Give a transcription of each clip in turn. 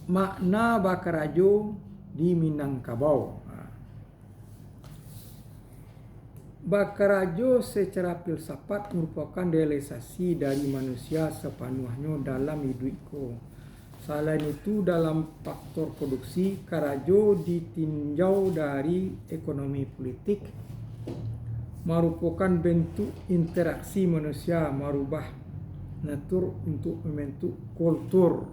makna Bakarajo di Minangkabau. Bakarajo secara filsafat merupakan realisasi dari manusia sepenuhnya dalam hidupku. Selain itu, dalam faktor produksi, Karajo ditinjau dari ekonomi politik, merupakan bentuk interaksi manusia merubah natur untuk membentuk kultur.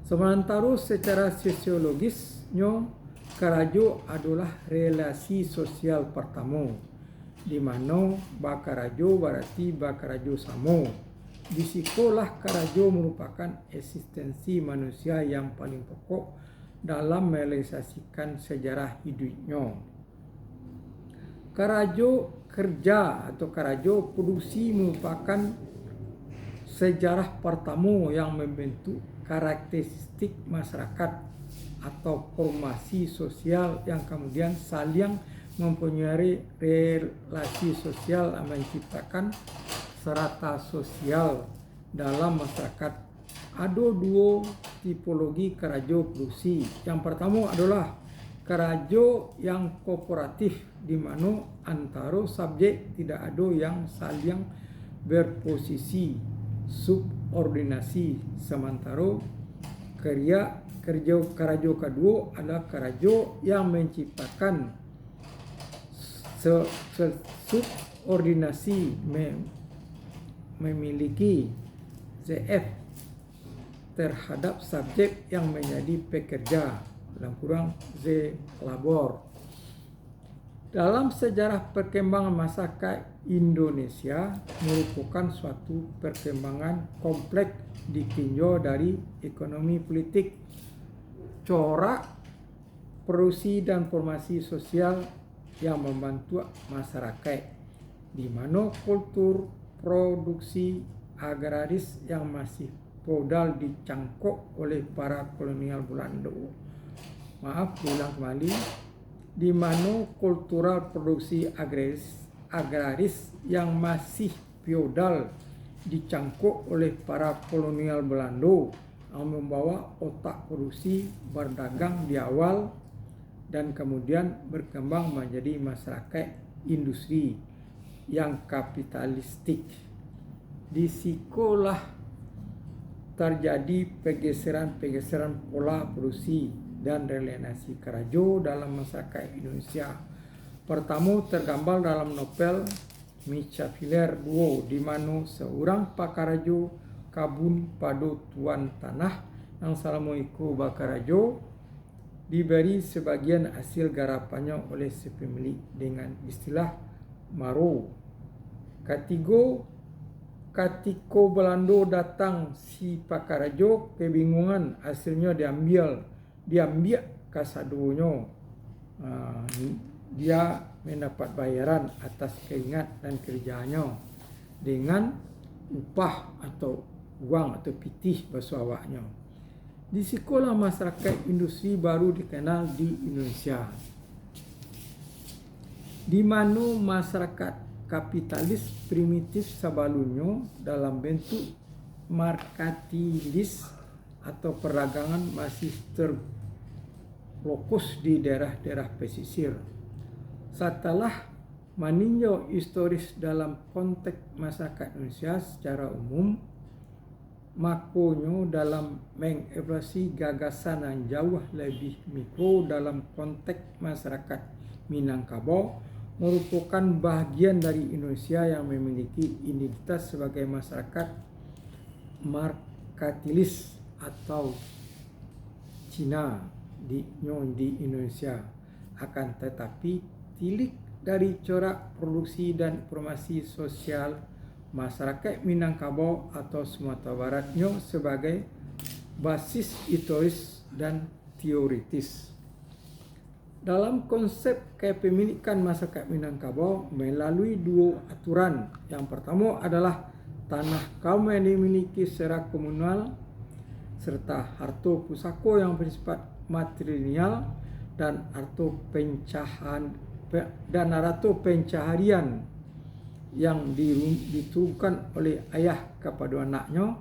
Sementara secara sosiologisnya, Karajo adalah relasi sosial pertama, di mana Bakarajo berarti Bakarajo samo. Di sikolah Karajo merupakan eksistensi manusia yang paling pokok dalam merealisasikan sejarah hidupnya. Karajo kerja atau Karajo produksi merupakan sejarah pertama yang membentuk karakteristik masyarakat atau formasi sosial yang kemudian saling mempunyai relasi sosial yang menciptakan serata sosial dalam masyarakat. Ada dua tipologi Karajo produksi. Yang pertama adalah Karajo yang kooperatif, di mana antara subjek tidak ada yang saling berposisi subordinasi. Sementara kerja Karajo kedua adalah Karajo yang menciptakan subordinasi, memiliki ZF terhadap subjek yang menjadi pekerja, dalam kurang Z labor. Dalam sejarah perkembangan masyarakat Indonesia merupakan suatu perkembangan kompleks ditinjau dari ekonomi politik, corak produksi dan formasi sosial yang membantu masyarakat, di mana kultur produksi agraris yang masih feodal dicangkok oleh para kolonial Belanda. Ulang kembali, di mana kultural produksi agraris yang masih feodal dicangkok oleh para kolonial Belanda yang membawa otak produksi berdagang di awal dan kemudian berkembang menjadi masyarakat industri yang kapitalistik. Di sikolah terjadi pergeseran pola produksi dan relasi Karajo dalam masyarakat Indonesia. Pertama tergambar dalam novel Micafiler 2, di mana seorang Pakarajo kabun pada tuan tanah yang selama itu Bakarajo diberi sebagian hasil garapannya oleh si pemilik dengan istilah maro. Ketika Belanda datang, si Pakarajo kebingungan, hasilnya diambil kasadonya. Dia mendapat bayaran atas keringat dan kerjanya dengan upah atau uang atau pitih bahasa awaknya. Di sekolah masyarakat industri baru dikenal di Indonesia, di mana masyarakat kapitalis primitif sebelumnya dalam bentuk merkantilis atau perdagangan masih terfokus di daerah-daerah pesisir. Setelah meninjau historis dalam konteks masyarakat Indonesia secara umum, makanya dalam mengevaluasi gagasan yang jauh lebih mikro dalam konteks masyarakat Minangkabau merupakan bagian dari Indonesia yang memiliki identitas sebagai masyarakat merkantilis atau Cina di Indonesia. Akan tetapi tilik dari corak produksi dan informasi sosial masyarakat Minangkabau atau Sumatera Baratnya sebagai basis historis dan teoritis. Dalam konsep kepemilikan masyarakat Minangkabau melalui dua aturan. Yang pertama adalah tanah kaum yang dimiliki secara komunal serta harta pusaka yang bersifat material dan harta pencaharian yang diturunkan oleh ayah kepada anaknya,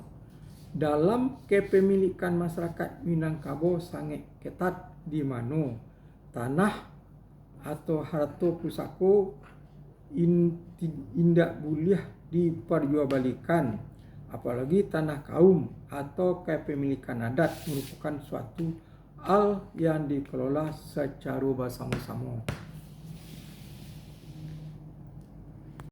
dalam kepemilikan masyarakat Minangkabau sangat ketat di mana tanah atau harta pusaka indak boleh diperjualbalikan, apalagi tanah kaum atau kepemilikan adat merupakan suatu hal yang dikelola secara bersama-sama.